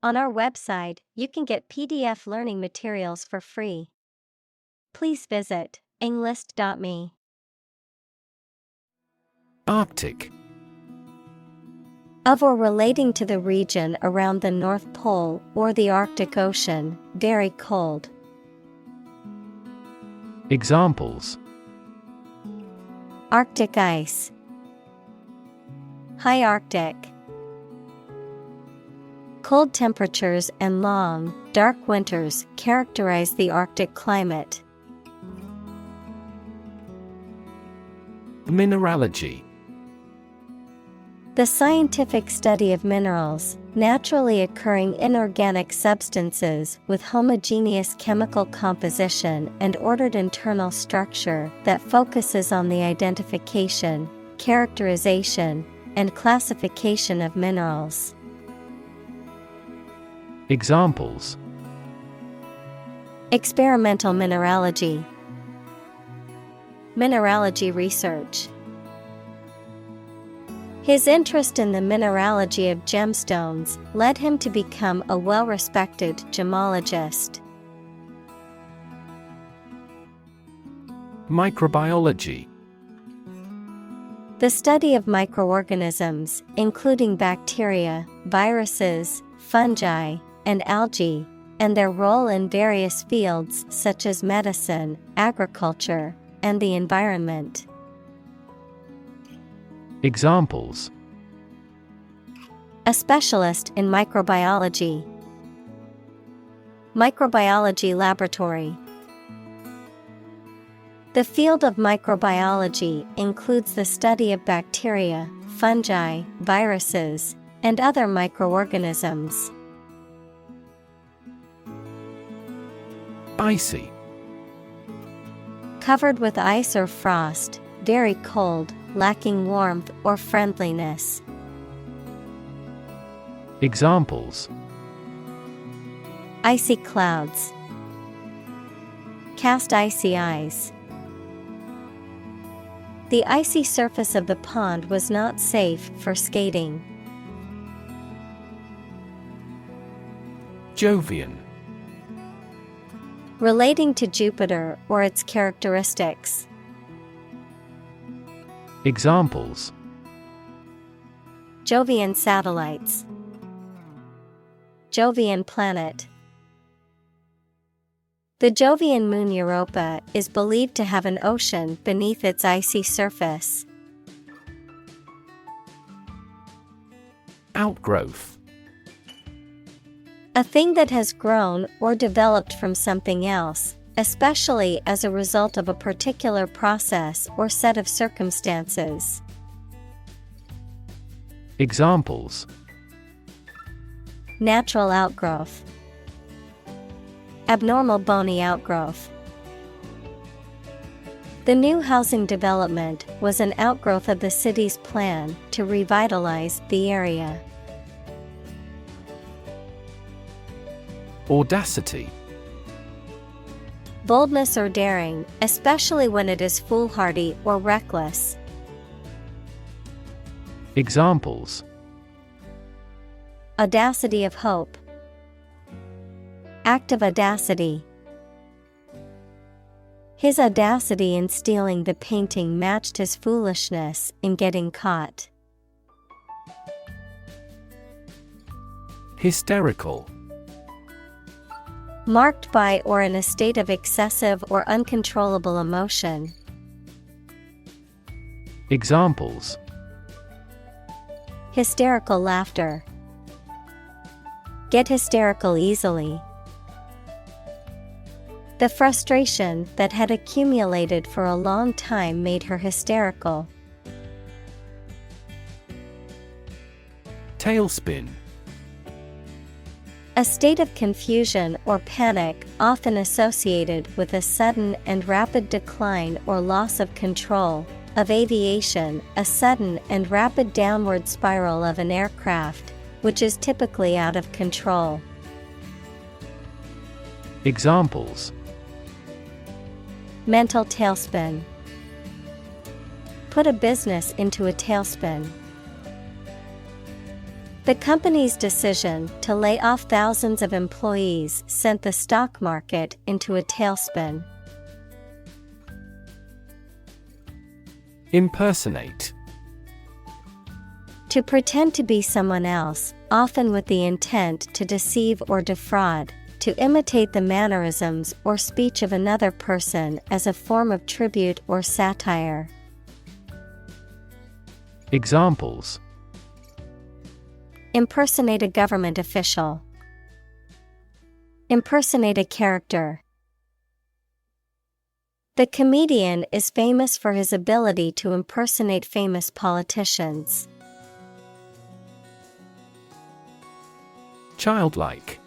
On our website, you can get PDF learning materials for free. Please visit englist.me. Arctic. Of or relating to the region around the North Pole or the Arctic Ocean, very cold. Examples: Arctic ice. High Arctic. Cold temperatures and long, dark winters characterize the Arctic climate. Mineralogy. The scientific study of minerals, naturally occurring inorganic substances with homogeneous chemical composition and ordered internal structure that focuses on the identification, characterization, and classification of minerals. Examples: Experimental mineralogy. Mineralogy research. His interest in the mineralogy of gemstones led him to become a well-respected gemologist. Microbiology. The study of microorganisms, including bacteria, viruses, fungi, and algae, and their role in various fields such as medicine, agriculture, and the environment. Examples: A specialist in microbiology. Microbiology laboratory. The field of microbiology includes the study of bacteria, fungi, viruses, and other microorganisms. Icy. Covered with ice or frost, very cold, lacking warmth or friendliness. Examples: Icy clouds. Cast icy eyes. The icy surface of the pond was not safe for skating. Jovian. Relating to Jupiter or its characteristics. Examples: Jovian satellites. Jovian planet. The Jovian moon Europa is believed to have an ocean beneath its icy surface. Outgrowth. A thing that has grown or developed from something else, especially as a result of a particular process or set of circumstances. Examples: Natural outgrowth. Abnormal bony outgrowth. The new housing development was an outgrowth of the city's plan to revitalize the area. Audacity. Boldness or daring, especially when it is foolhardy or reckless. Examples: Audacity of hope. Act of audacity. His audacity in stealing the painting matched his foolishness in getting caught. Hysterical. Marked by or in a state of excessive or uncontrollable emotion. Examples: Hysterical laughter. Get hysterical easily. The frustration that had accumulated for a long time made her hysterical. Tailspin. A state of confusion or panic often associated with a sudden and rapid decline or loss of control. Of aviation, a sudden and rapid downward spiral of an aircraft, which is typically out of control. Examples: Mental tailspin. Put a business into a tailspin. The company's decision to lay off thousands of employees sent the stock market into a tailspin. Impersonate. To pretend to be someone else, often with the intent to deceive or defraud, to imitate the mannerisms or speech of another person as a form of tribute or satire. Examples: Impersonate a government official. Impersonate a character. The comedian is famous for his ability to impersonate famous politicians. Childlike.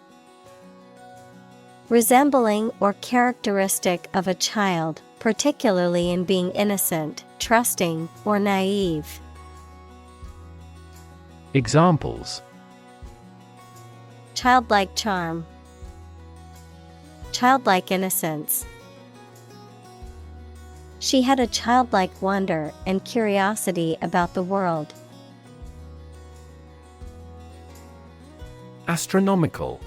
Resembling or characteristic of a child, particularly in being innocent, trusting, or naive. Examples: Childlike charm. Childlike innocence. She had a childlike wonder and curiosity about the world. Astronomical.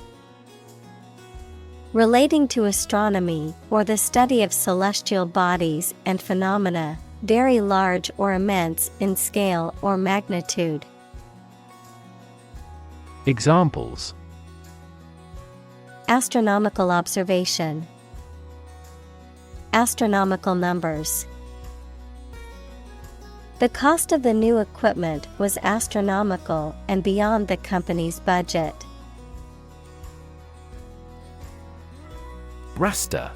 Relating to astronomy, or the study of celestial bodies and phenomena, very large or immense in scale or magnitude. Examples: Astronomical observation. Astronomical numbers. The cost of the new equipment was astronomical and beyond the company's budget. Raster.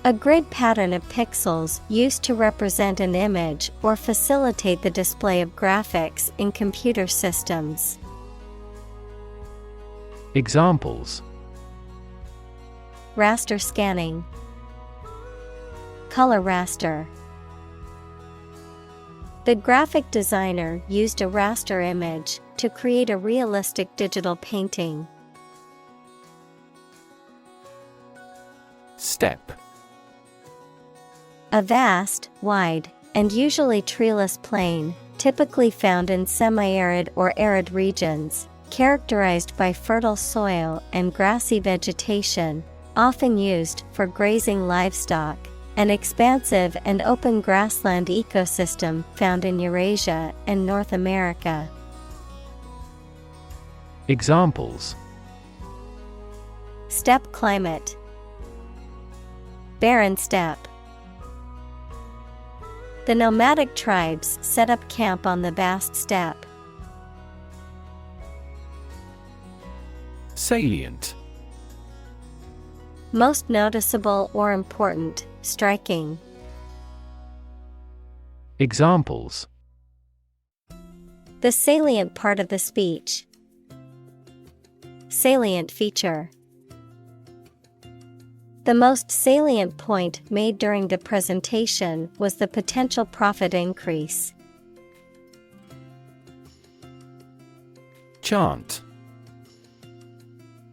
A grid pattern of pixels used to represent an image or facilitate the display of graphics in computer systems. Examples: Raster scanning. Color raster. The graphic designer used a raster image to create a realistic digital painting. Steppe. A vast, wide, and usually treeless plain, typically found in semi-arid or arid regions, characterized by fertile soil and grassy vegetation, often used for grazing livestock. An expansive and open grassland ecosystem found in Eurasia and North America. Examples: Steppe climate. Barren steppe. The nomadic tribes set up camp on the vast steppe. Salient. Most noticeable or important, striking. Examples: The salient part of the speech. Salient feature. The most salient point made during the presentation was the potential profit increase. Chant.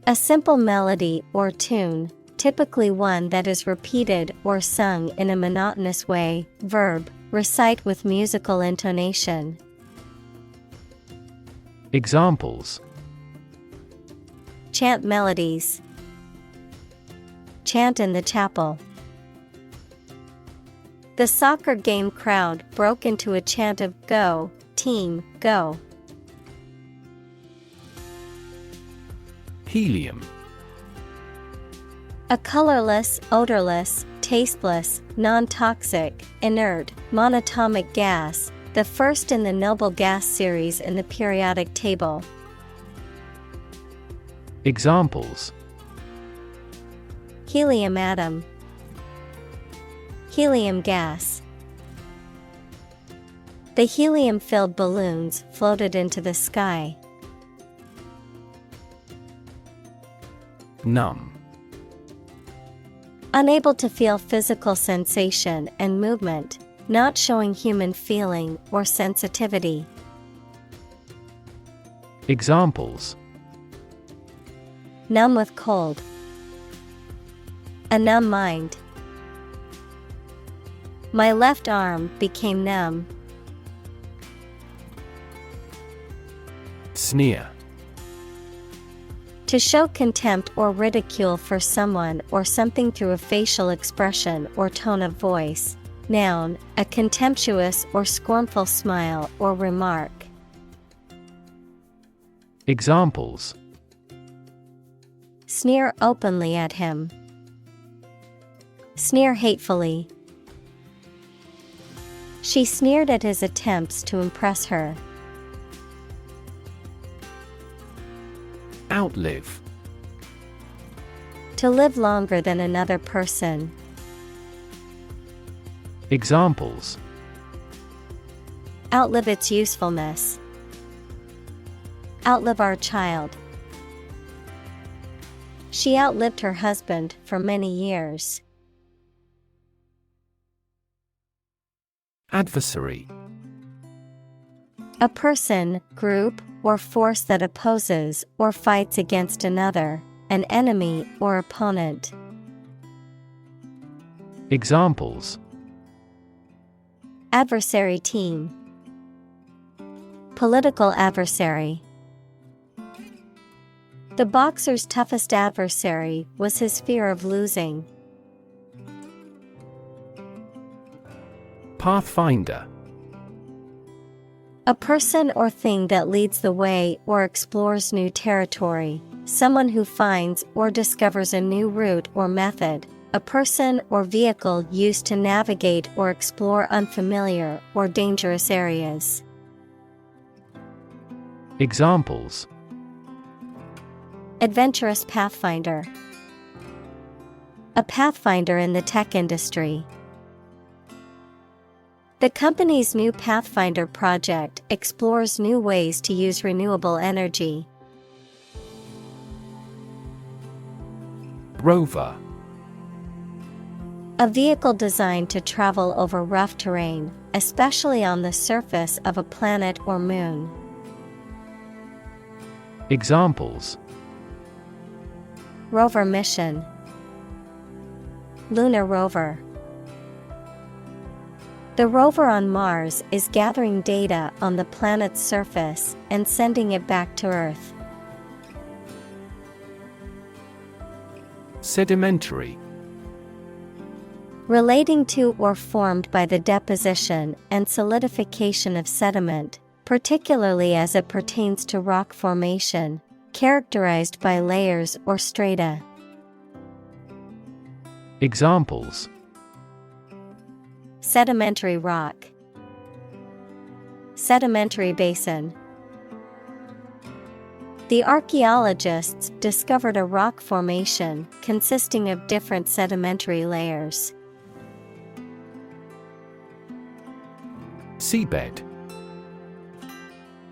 A simple melody or tune, typically one that is repeated or sung in a monotonous way. Verb, recite with musical intonation. Examples: Chant melodies. Chant in the chapel. The soccer game crowd broke into a chant of "Go, team, go." Helium. A colorless, odorless, tasteless, non-toxic, inert, monatomic gas, the first in the noble gas series in the periodic table. Examples: Helium atom. Helium gas. The helium-filled balloons floated into the sky. Numb. Unable to feel physical sensation and movement, not showing human feeling or sensitivity. Examples: Numb with cold. A numb mind. My left arm became numb. Sneer. To show contempt or ridicule for someone or something through a facial expression or tone of voice. Noun, a contemptuous or scornful smile or remark. Examples: Sneer openly at him. Sneer hatefully. She sneered at his attempts to impress her. Outlive. To live longer than another person. Examples: Outlive its usefulness. Outlive our child. She outlived her husband for many years. Adversary. A person, group, or force that opposes or fights against another, an enemy or opponent. Examples: Adversary team. Political adversary. The boxer's toughest adversary was his fear of losing. Pathfinder. A person or thing that leads the way or explores new territory, someone who finds or discovers a new route or method, a person or vehicle used to navigate or explore unfamiliar or dangerous areas. Examples: Adventurous pathfinder. A pathfinder in the tech industry. The company's new Pathfinder project explores new ways to use renewable energy. Rover. A vehicle designed to travel over rough terrain, especially on the surface of a planet or moon. Examples: Rover mission. Lunar rover. The rover on Mars is gathering data on the planet's surface and sending it back to Earth. Sedimentary. Relating to or formed by the deposition and solidification of sediment, particularly as it pertains to rock formation, characterized by layers or strata. Examples: Sedimentary rock. Sedimentary basin. The archaeologists discovered a rock formation consisting of different sedimentary layers. Seabed.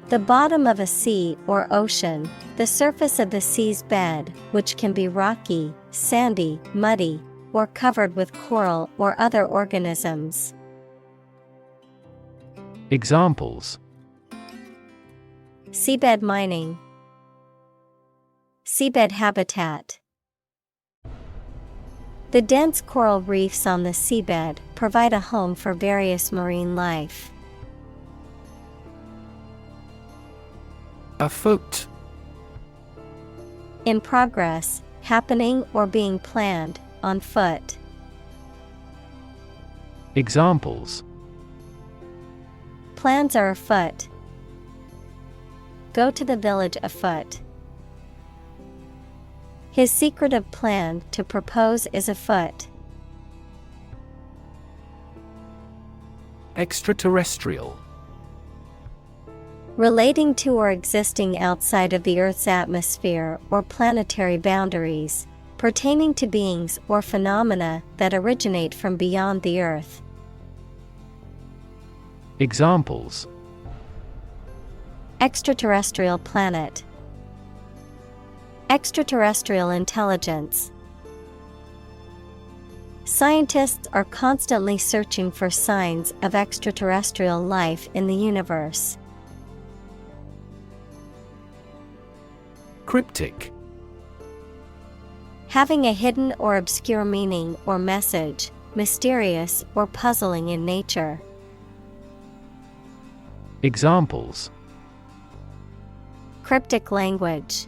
The bottom of a sea or ocean, the surface of the sea's bed, which can be rocky, sandy, muddy, or covered with coral or other organisms. Examples: Seabed mining. Seabed habitat. The dense coral reefs on the seabed provide a home for various marine life. Afoot. In progress, happening or being planned, on foot. Examples: Plans are afoot. Go to the village afoot. His secretive plan to propose is afoot. Extraterrestrial. Relating to or existing outside of the Earth's atmosphere or planetary boundaries, pertaining to beings or phenomena that originate from beyond the Earth. Examples: Extraterrestrial planet. Extraterrestrial intelligence. Scientists are constantly searching for signs of extraterrestrial life in the universe. Cryptic. Having a hidden or obscure meaning or message, mysterious or puzzling in nature. Examples: Cryptic language.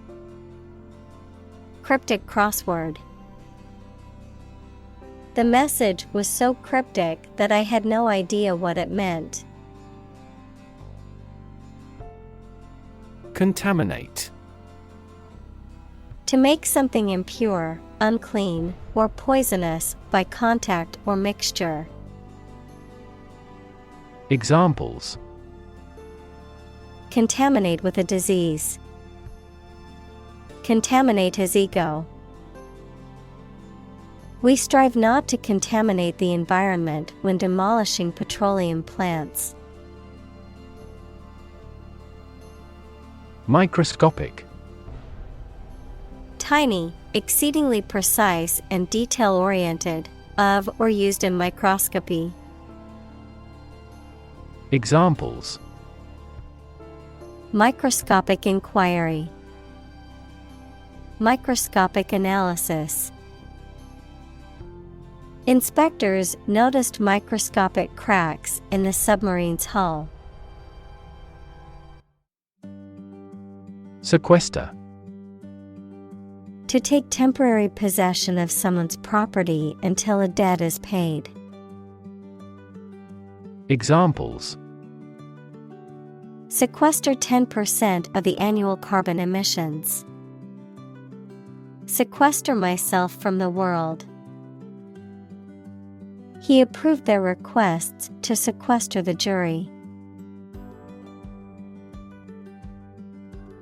Cryptic crossword. The message was so cryptic that I had no idea what it meant. Contaminate. To make something impure, unclean, or poisonous by contact or mixture. Examples: Contaminate with a disease. Contaminate his ego. We strive not to contaminate the environment when demolishing petroleum plants. Microscopic. Tiny, exceedingly precise and detail-oriented, of or used in microscopy. Examples: Microscopic inquiry. Microscopic analysis. Inspectors noticed microscopic cracks in the submarine's hull. Sequester. To take temporary possession of someone's property until a debt is paid. Examples: Sequester 10% of the annual carbon emissions. Sequester myself from the world. He approved their requests to sequester the jury.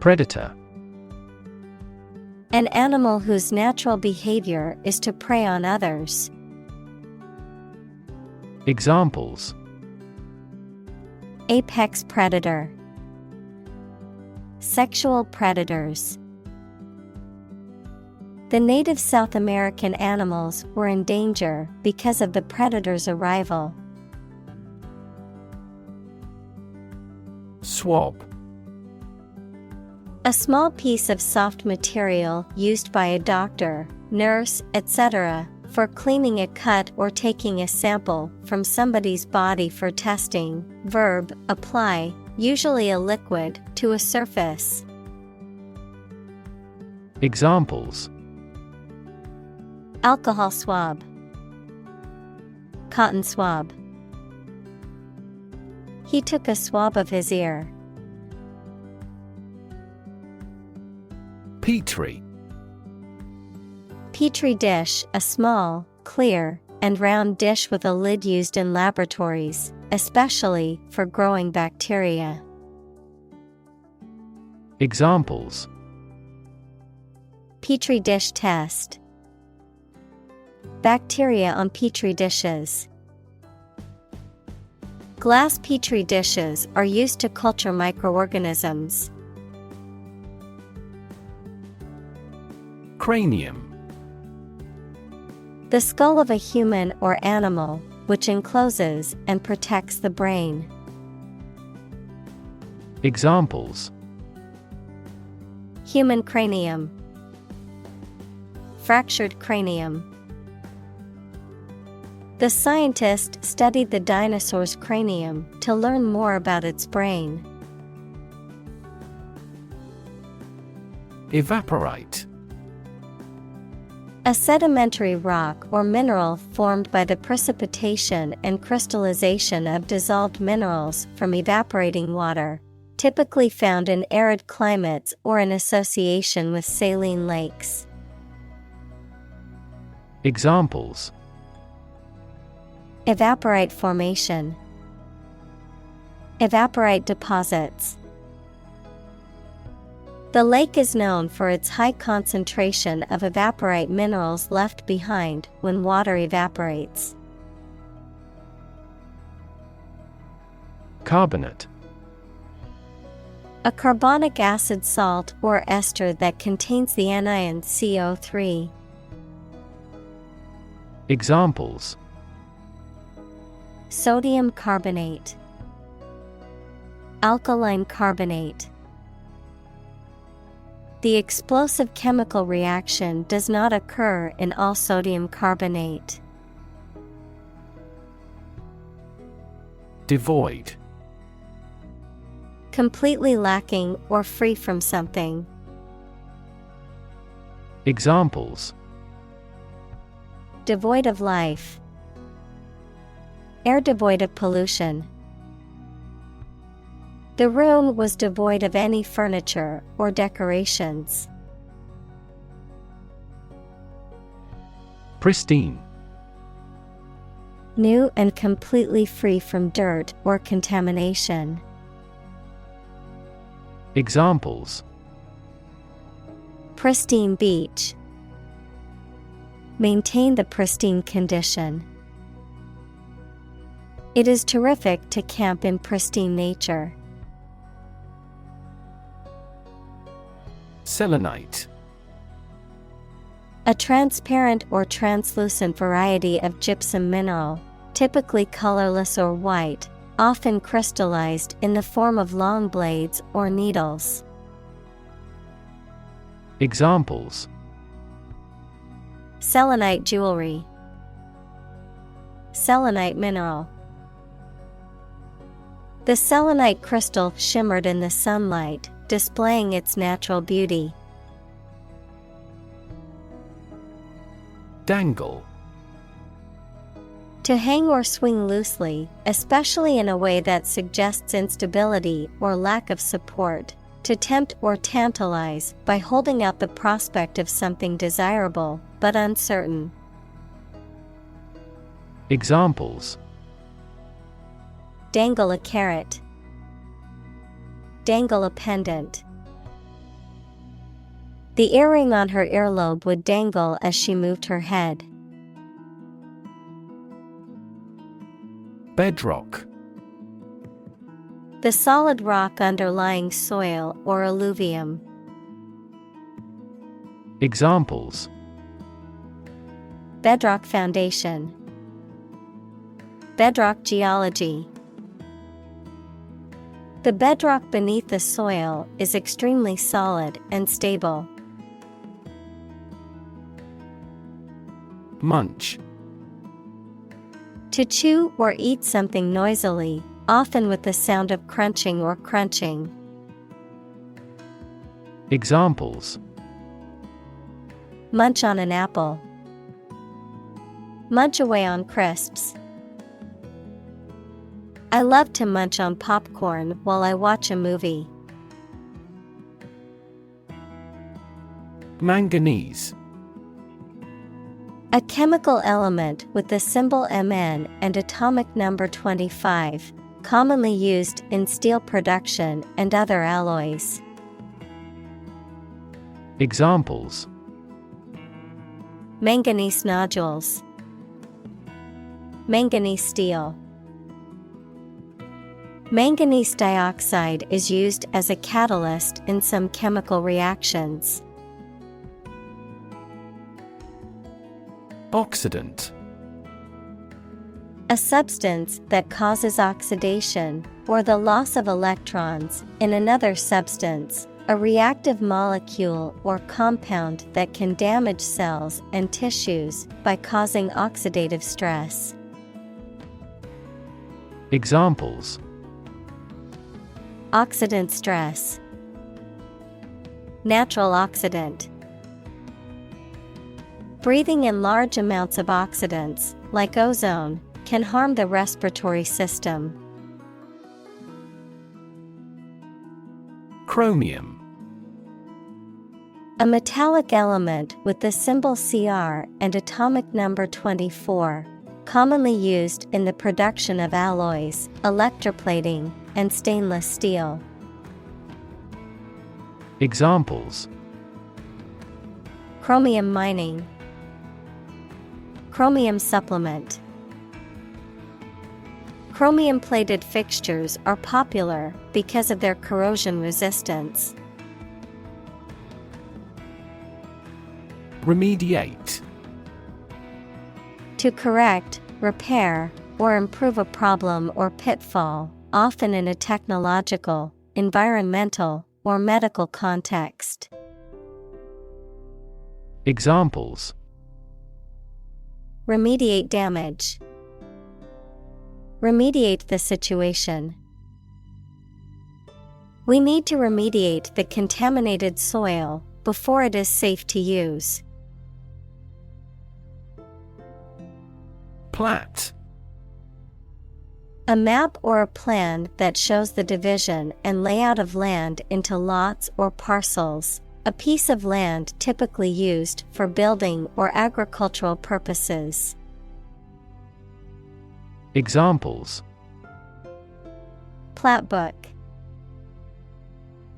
Predator. An animal whose natural behavior is to prey on others. Examples: Apex predator. Sexual predators. The native South American animals were in danger because of the predator's arrival. Swab. A small piece of soft material used by a doctor, nurse, etc., for cleaning a cut or taking a sample from somebody's body for testing. Verb, apply, usually a liquid, to a surface. Examples: Alcohol swab. Cotton swab. He took a swab of his ear. Petri. Petri dish, a small, clear, and round dish with a lid used in laboratories, especially for growing bacteria. Examples: Petri dish test. Bacteria on petri dishes. Glass petri dishes are used to culture microorganisms. Cranium. The skull of a human or animal, which encloses and protects the brain. Examples: Human cranium. Fractured cranium. The scientist studied the dinosaur's cranium to learn more about its brain. Evaporate. A sedimentary rock or mineral formed by the precipitation and crystallization of dissolved minerals from evaporating water, typically found in arid climates or in association with saline lakes. Examples: Evaporite formation. Evaporite deposits. The lake is known for its high concentration of evaporite minerals left behind when water evaporates. Carbonate. A carbonic acid salt or ester that contains the anion CO3. Examples: Sodium carbonate. Alkaline carbonate. The explosive chemical reaction does not occur in all sodium carbonate. Devoid. Completely lacking or free from something. Examples: Devoid of life. Air devoid of pollution. The room was devoid of any furniture or decorations. Pristine. New and completely free from dirt or contamination. Examples: Pristine beach. Maintain the pristine condition. It is terrific to camp in pristine nature. Selenite. A transparent or translucent variety of gypsum mineral, typically colorless or white, often crystallized in the form of long blades or needles. Examples: Selenite jewelry. Selenite mineral. The selenite crystal shimmered in the sunlight, displaying its natural beauty. Dangle. To hang or swing loosely, especially in a way that suggests instability or lack of support. To tempt or tantalize by holding out the prospect of something desirable but uncertain. Examples: Dangle a carrot. Dangle a pendant. The earring on her earlobe would dangle as she moved her head. Bedrock. The solid rock underlying soil or alluvium. Examples: Bedrock foundation. Bedrock geology. The bedrock beneath the soil is extremely solid and stable. Munch. To chew or eat something noisily, often with the sound of crunching or crunching. Examples: Munch on an apple. Munch away on crisps. I love to munch on popcorn while I watch a movie. Manganese. A chemical element with the symbol Mn and atomic number 25, commonly used in steel production and other alloys. Examples: Manganese nodules. Manganese steel. Manganese dioxide is used as a catalyst in some chemical reactions. Oxidant. A substance that causes oxidation, or the loss of electrons, in another substance, a reactive molecule or compound that can damage cells and tissues by causing oxidative stress. Examples: Oxidant stress. Natural oxidant. Breathing in large amounts of oxidants, like ozone, can harm the respiratory system. Chromium. A metallic element with the symbol Cr and atomic number 24, commonly used in the production of alloys, electroplating, and stainless steel. Examples: Chromium mining. Chromium supplement. Chromium-plated fixtures are popular because of their corrosion resistance. Remediate. To correct, repair, or improve a problem or pitfall, often in a technological, environmental, or medical context. Examples: Remediate damage. Remediate the situation. We need to remediate the contaminated soil before it is safe to use. Plat. A map or a plan that shows the division and layout of land into lots or parcels, a piece of land typically used for building or agricultural purposes. Examples: Plat book.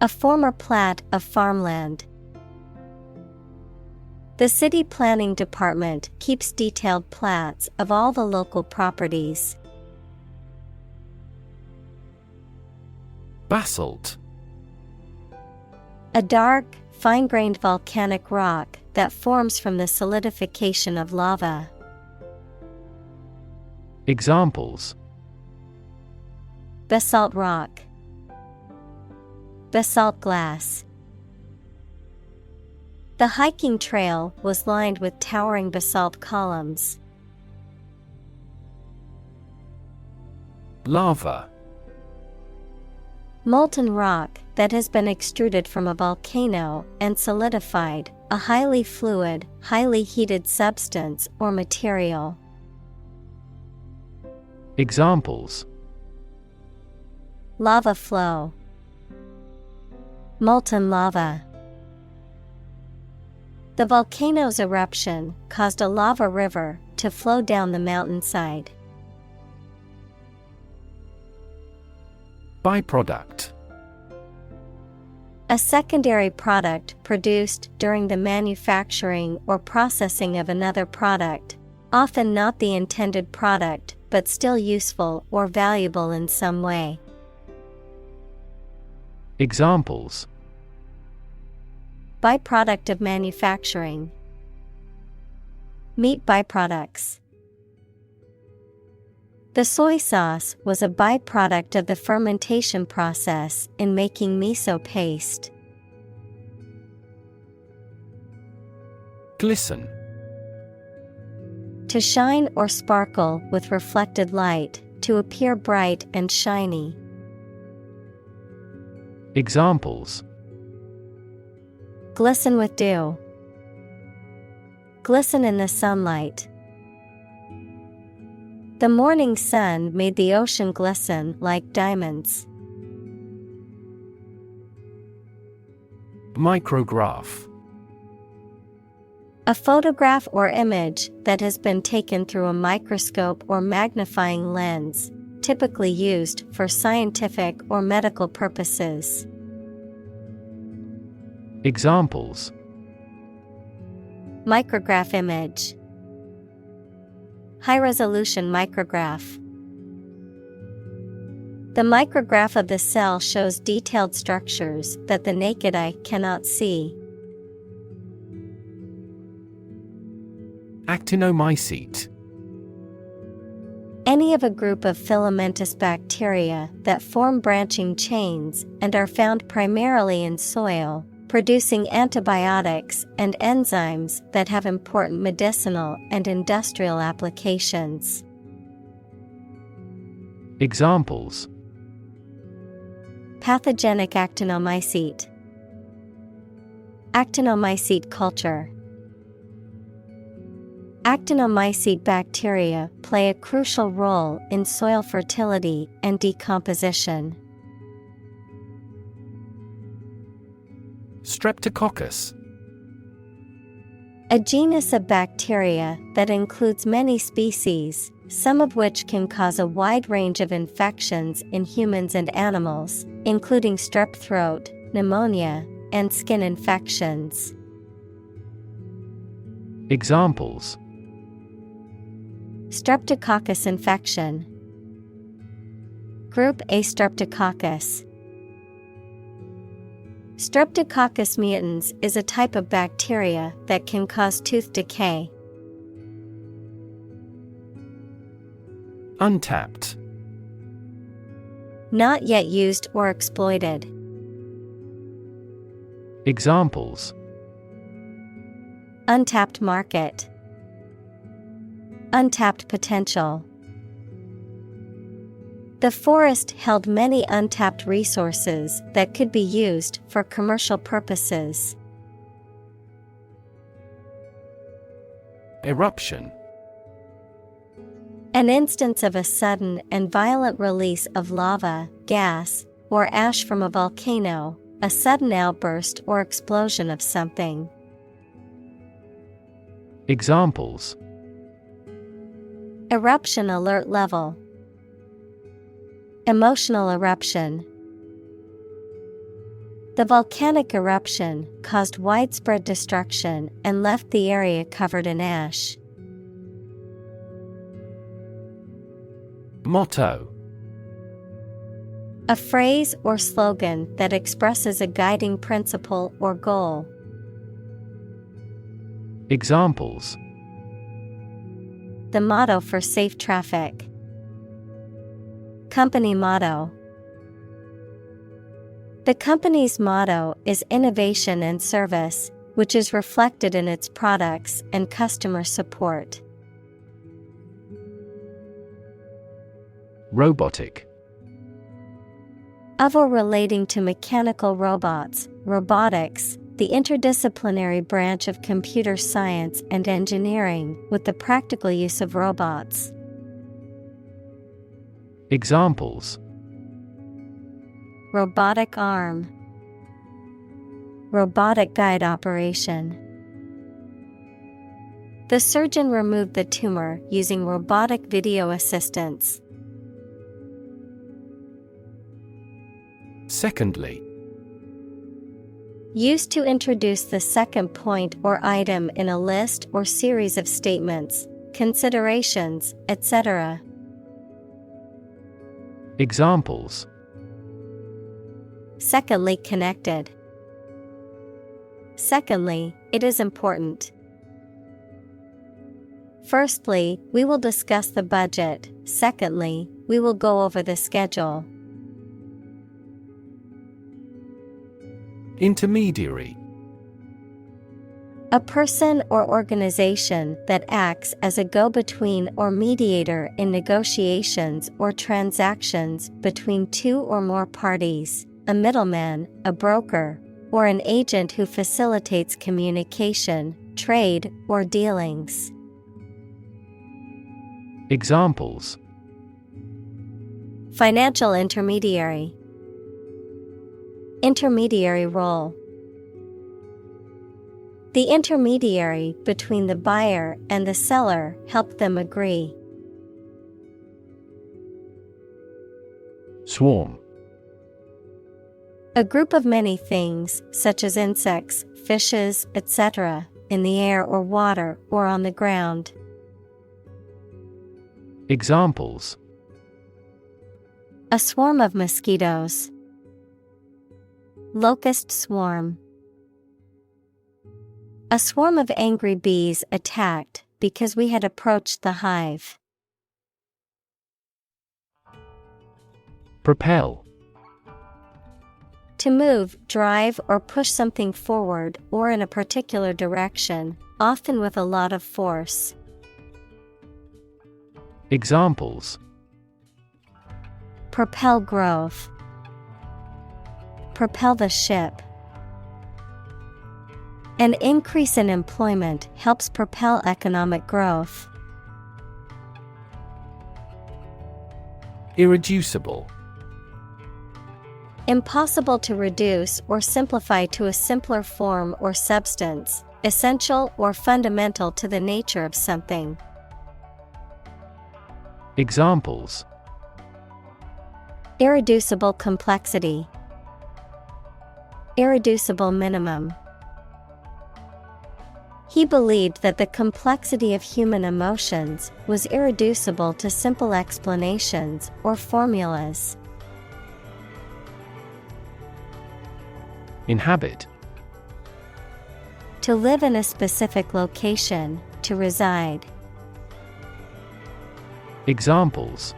A former plat of farmland. The city planning department keeps detailed plats of all the local properties. Basalt. A dark, fine-grained volcanic rock that forms from the solidification of lava. Examples: Basalt rock. Basalt glass. The hiking trail was lined with towering basalt columns. Lava. Molten rock that has been extruded from a volcano and solidified, a highly fluid, highly heated substance or material. Examples: Lava flow. Molten lava. The volcano's eruption caused a lava river to flow down the mountainside. Byproduct. A secondary product produced during the manufacturing or processing of another product, often not the intended product but still useful or valuable in some way. Examples: Byproduct of manufacturing. Meat byproducts. The soy sauce was a byproduct of the fermentation process in making miso paste. Glisten. To shine or sparkle with reflected light, to appear bright and shiny. Examples: Glisten with dew. Glisten in the sunlight. The morning sun made the ocean glisten like diamonds. Micrograph. A photograph or image that has been taken through a microscope or magnifying lens, typically used for scientific or medical purposes. Examples: Micrograph image. High-resolution micrograph. The micrograph of the cell shows detailed structures that the naked eye cannot see. Actinomycete. Any of a group of filamentous bacteria that form branching chains and are found primarily in soil, producing antibiotics and enzymes that have important medicinal and industrial applications. Examples: Pathogenic actinomycete. Actinomycete culture. Actinomycete bacteria play a crucial role in soil fertility and decomposition. Streptococcus. A genus of bacteria that includes many species, some of which can cause a wide range of infections in humans and animals, including strep throat, pneumonia, and skin infections. Examples: Streptococcus infection. Group A Streptococcus. Streptococcus mutans is a type of bacteria that can cause tooth decay. Untapped. Not yet used or exploited. Examples: Untapped market. Untapped potential. The forest held many untapped resources that could be used for commercial purposes. Eruption. An instance of a sudden and violent release of lava, gas, or ash from a volcano, a sudden outburst or explosion of something. Examples: Eruption alert level. Emotional eruption. The volcanic eruption caused widespread destruction and left the area covered in ash. Motto. A phrase or slogan that expresses a guiding principle or goal. Examples: The motto for safe traffic. Company motto. The company's motto is innovation and service, which is reflected in its products and customer support. Robotic. Of or relating to mechanical robots, robotics, the interdisciplinary branch of computer science and engineering with the practical use of robots. Examples: Robotic arm. Robotic guide operation. The surgeon removed the tumor using robotic video assistance. Secondly. Used to introduce the second point or item in a list or series of statements, considerations, etc. Examples: Secondly connected. Secondly, it is important. Firstly, we will discuss the budget. Secondly, we will go over the schedule. Intermediary. A person or organization that acts as a go-between or mediator in negotiations or transactions between two or more parties, a middleman, a broker, or an agent who facilitates communication, trade, or dealings. Examples: Financial intermediary. Intermediary role. The intermediary between the buyer and the seller helped them agree. Swarm. A group of many things, such as insects, fishes, etc., in the air or water or on the ground. Examples: A swarm of mosquitoes. Locust swarm. A swarm of angry bees attacked because we had approached the hive. Propel. To move, drive, or push something forward or in a particular direction, often with a lot of force. Examples: Propel growth. Propel the ship. An increase in employment helps propel economic growth. Irreducible. Impossible to reduce or simplify to a simpler form or substance, essential or fundamental to the nature of something. Examples: Irreducible complexity. Irreducible minimum. He believed that the complexity of human emotions was irreducible to simple explanations or formulas. Inhabit. To live in a specific location, to reside. Examples: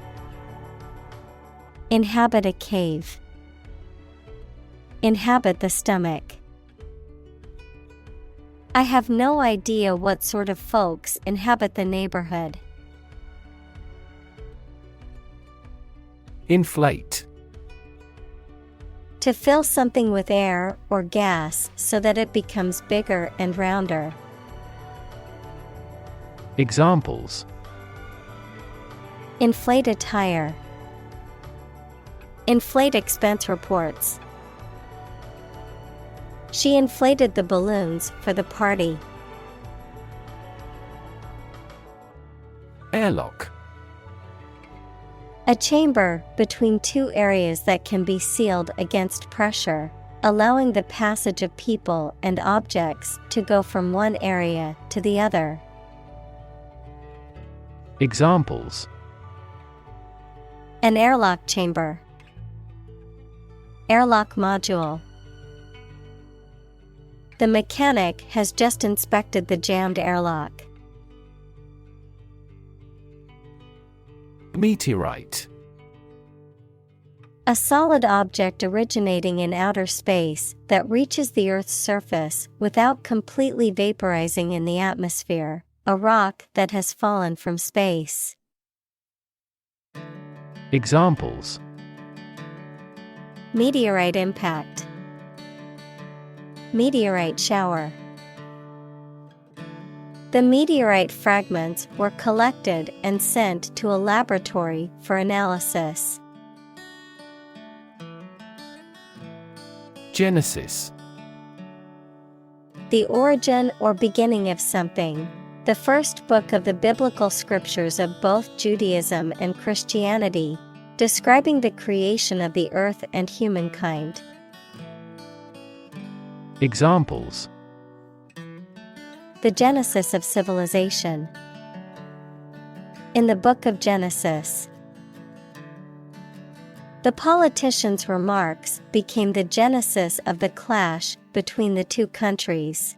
Inhabit a cave. Inhabit the stomach. I have no idea what sort of folks inhabit the neighborhood. Inflate. To fill something with air or gas so that it becomes bigger and rounder. Examples: Inflate a tire. Inflate expense reports. She inflated the balloons for the party. Airlock. A chamber between two areas that can be sealed against pressure, allowing the passage of people and objects to go from one area to the other. Examples: An airlock chamber. Airlock module. The mechanic has just inspected the jammed airlock. Meteorite. A solid object originating in outer space that reaches the Earth's surface without completely vaporizing in the atmosphere, a rock that has fallen from space. Examples: Meteorite impact. Meteorite shower. The meteorite fragments were collected and sent to a laboratory for analysis. Genesis. The origin or beginning of something. The first book of the biblical scriptures of both Judaism and Christianity, describing the creation of the earth and humankind. Examples: The genesis of civilization. In the book of Genesis. The politicians' remarks became the genesis of the clash between the two countries.